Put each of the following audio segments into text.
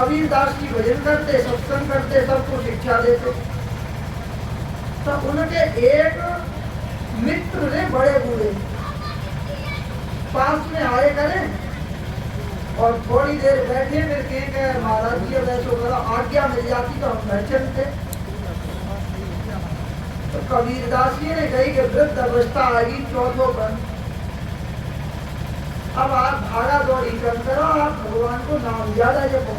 कबीरदास की भजन करते, सत्संग करते, सबको शिक्षा देते। तो उनके एक मित्र ने बड़े बूढ़े पास में आए करें और थोड़ी देर बैठे, फिर कहेंगे महाराज जी अब ऐसा करो, आज्ञा मिल जाती तो हम घर चलते। तो कबीरदास जी ने कही कि वृद्ध अवस्था आएगी चौथों पर, अब आप भागा दौड़ी कम करो, आप भगवान को नाम ज्यादा जपो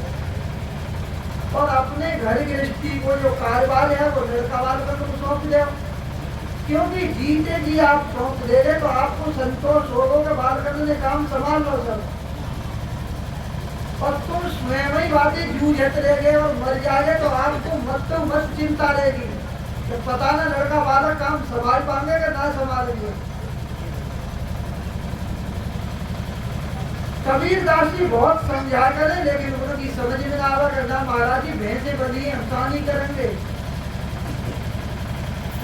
और अपने घर गृहस्थी को जो कारोबार है वो लड़कावार को सौंप दो, क्योंकि जीते जी आप सौंप दे रहे तो आपको संतोष होगा कि बाल करने काम संभाल लो सब, और तुम स्वयं ही बातें जूझते रहेंगे और मर जाएंगे तो आपको मत चिंता रहेगी कि पता ना लड़का वाला काम संभाल पाएंगे कि ना संभालेंगे। कबीरदास जी बहुत समझा करें, लेकिन उनकी समझ में ना आवा करना महाराज जी भैंसे बनी हम नहीं करेंगे,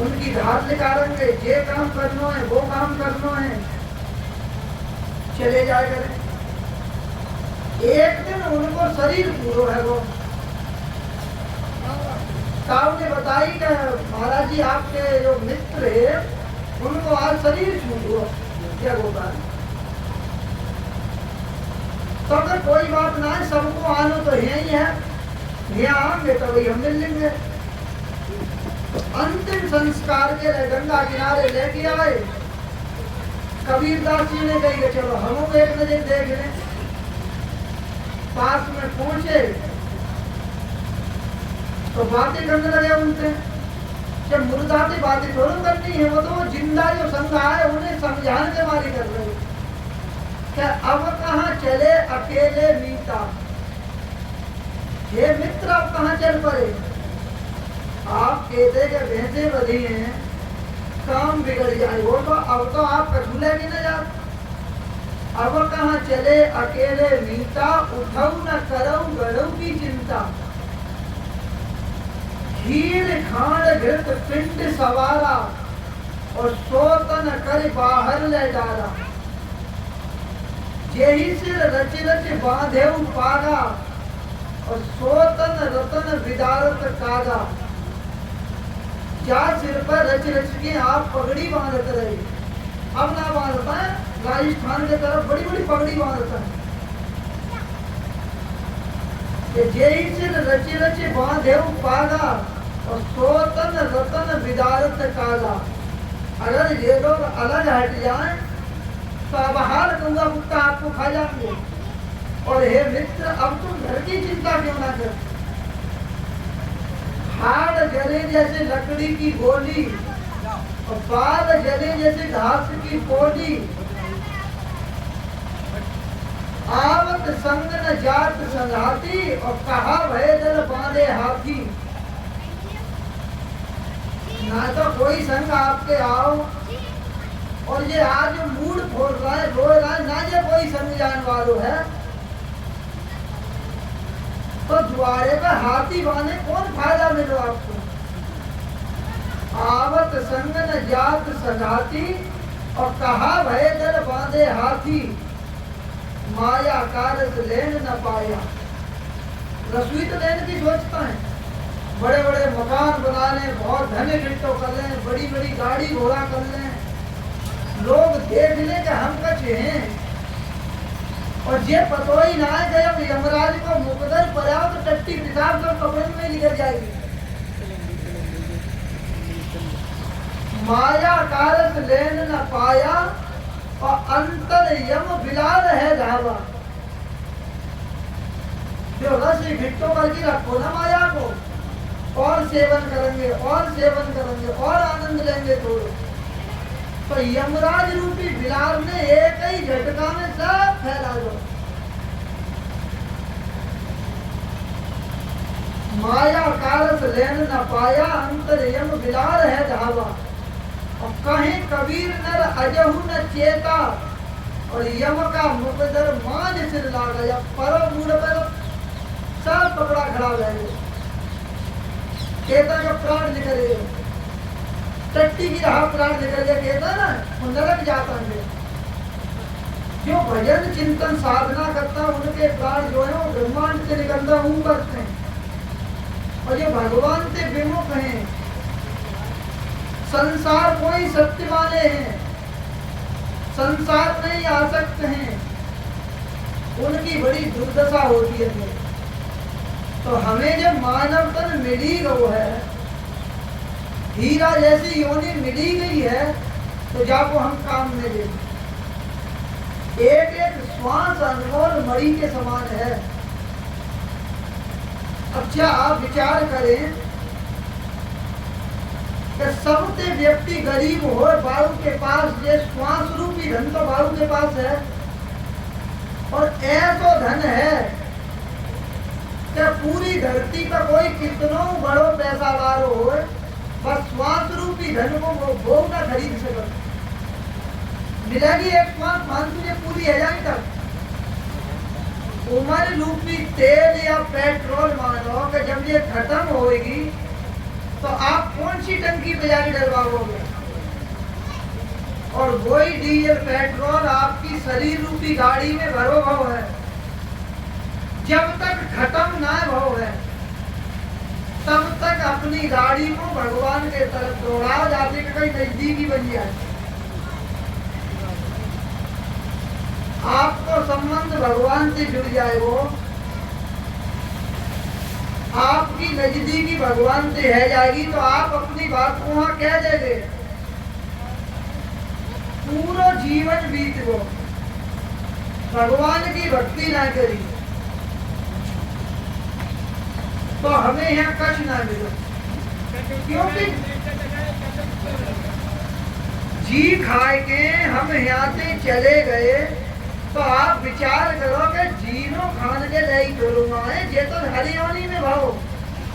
उनकी घाट निकालेंगे, ये काम करना है वो काम करना है, चले जाए करें। एक दिन उनको शरीर पूरो है वो साहब ने बताई कि महाराज जी आपके जो मित्र है उनको आज शरीर छूट हुआ क्या होगा, तो अगर कोई बात ना है सबको आना तो यही है, यहाँ आएंगे तो वही हम मिल लेंगे। अंतिम संस्कार के लिए गंगा किनारे लेके आए, कबीरदास जी ने कही चलो हम एक नजर देख लें, पास में पहुंचे तो बातें करने लगे उनसे, जब मुर्दा से बातें थोड़ी करनी है, वो तो जिंदा जो संघा है उन्हें समझाने के मारी कर रहे क्या अब कहाँ चले अकेले मीता, ये मित्र अब कहाँ चल पड़े, आप कहते कि भैंसे बधी हैं काम बिगड़ जाए, वो तो अब तो आप कछूले भी न जाते, अब कहाँ चले अकेले मीता, उठाऊ न करऊ गढ़ऊ की चिंता, खीर खाण घृत पिंड सवारा और सोतन कर बाहर ले डाला, यही सिर रच रच बांधे पागा और सोतन रतन विदारत कागा, क्या सिर पर रच रच के आप पगड़ी बांधते रहे, अब ना बांधता है, राजस्थान के तरफ बड़ी बड़ी पगड़ी बांधता है, यही सिर रच रच बांधे पागा और सोतन रतन विदारत कागा। अगर ये लोग अलग हट जाएं तो अब हार कौआ कुत्ता आपको खा जाएंगे, और हे मित्र अब तुम घर की चिंता क्यों ना कर, हाड़ जले जैसे लकड़ी की गोली और बाल जले जैसे घास की पोली, आवत संग न जात संघाती और कहा भय दल बांधे हाथी, ना तो कोई संग आपके आओ और ये आज मूड फोड़ रहा है रो रहा है, ना ये कोई संग जान वालों है, तो द्वारे का हाथी बांधे कौन फायदा मिलो आपको, आवत संग न जात संघाती और कहा भय दल बांधे हाथी, माया कारस लेन न पाया। रसोई तो लेने की सोचता है, बड़े बड़े मकान बना लें, बहुत धन इकट्ठो कर लें, बड़ी बड़ी गाड़ी घोड़ा कर लें, लोग देख लें कि हम कछ हैं, और ये पतो ही ना है जब यमराज को मुकदर पड़ा तो टट्टी किताब तो कपड़े में निकल जाएगी। माया कारस लेन न पाया और अंतर यम बिलाल है धावा, जो रस घिट्टो करके रखो ना माया को, और सेवन करेंगे और सेवन करेंगे और आनंद लेंगे थोड़े, तो यमराज रूपी बिलाल ने एक ही झटका में सब फैला दो। माया कारस लेन न पाया अंतर यम बिलाल है धावा, और कहीं कबीर नर अजहु न चेता और यम का मुकदर मांझ सिर ला गया, परो मूड पर सब पकड़ा खड़ा रहे, कहता का प्राण निकले, टट्टी की रहा प्राण निकल गया, कहता ना वो नरक जाता है, जो भजन चिंतन साधना करता उनके प्राण जो है वो ब्रह्मांड से निकलता ऊपर से, और ये भगवान से विमुख हैं, संसार को ही सत्य वाले हैं, संसार नहीं आ सकते हैं, उनकी बड़ी दुर्दशा होती है। तो हमें जब मानव तन मिली गो है, हीरा जैसी योनि मिली गई है, तो जाको हम काम में ले। एक एक श्वास अनमोल मणि के समान है। अच्छा आप विचार करें कि सबसे व्यक्ति गरीब हो, बाबू के पास ये श्वास रूपी धन तो बाबू के पास है, और ऐसा धन है कि पूरी धरती का कोई कितनो बड़ो पैसा वालो हो, बस श्वास रूपी धन को वो ना खरीद सके। मिलेगी एक श्वास मान तुझे पूरी है जाए तक। उम्र रूपी तेल या पेट्रोल मानो कि जब ये खत्म होगी तो आप कौन सी टंकी पे जाके डलवाओगे, और वही डीजल पेट्रोल आपकी शरीर रूपी गाड़ी में भरो भाव है। जब तक खत्म ना भाव है तब तक अपनी गाड़ी को भगवान के तरफ दौड़ा जाते कि कहीं नजदीकी बन जाए। आपको संबंध भगवान से जुड़ जाए, वो आपकी नजदीकी भगवान से है जाएगी, तो आप अपनी बात को वहां कह देंगे। पूरा जीवन बीत गो भगवान की भक्ति ना करी तो हमें यहाँ कष्ट ना मिले, क्योंकि जी खाए के हम यहाँ से चले गए। तो आप विचार करो कि जीनो खान के नहीं करूंगा है, ये तो हरियाणी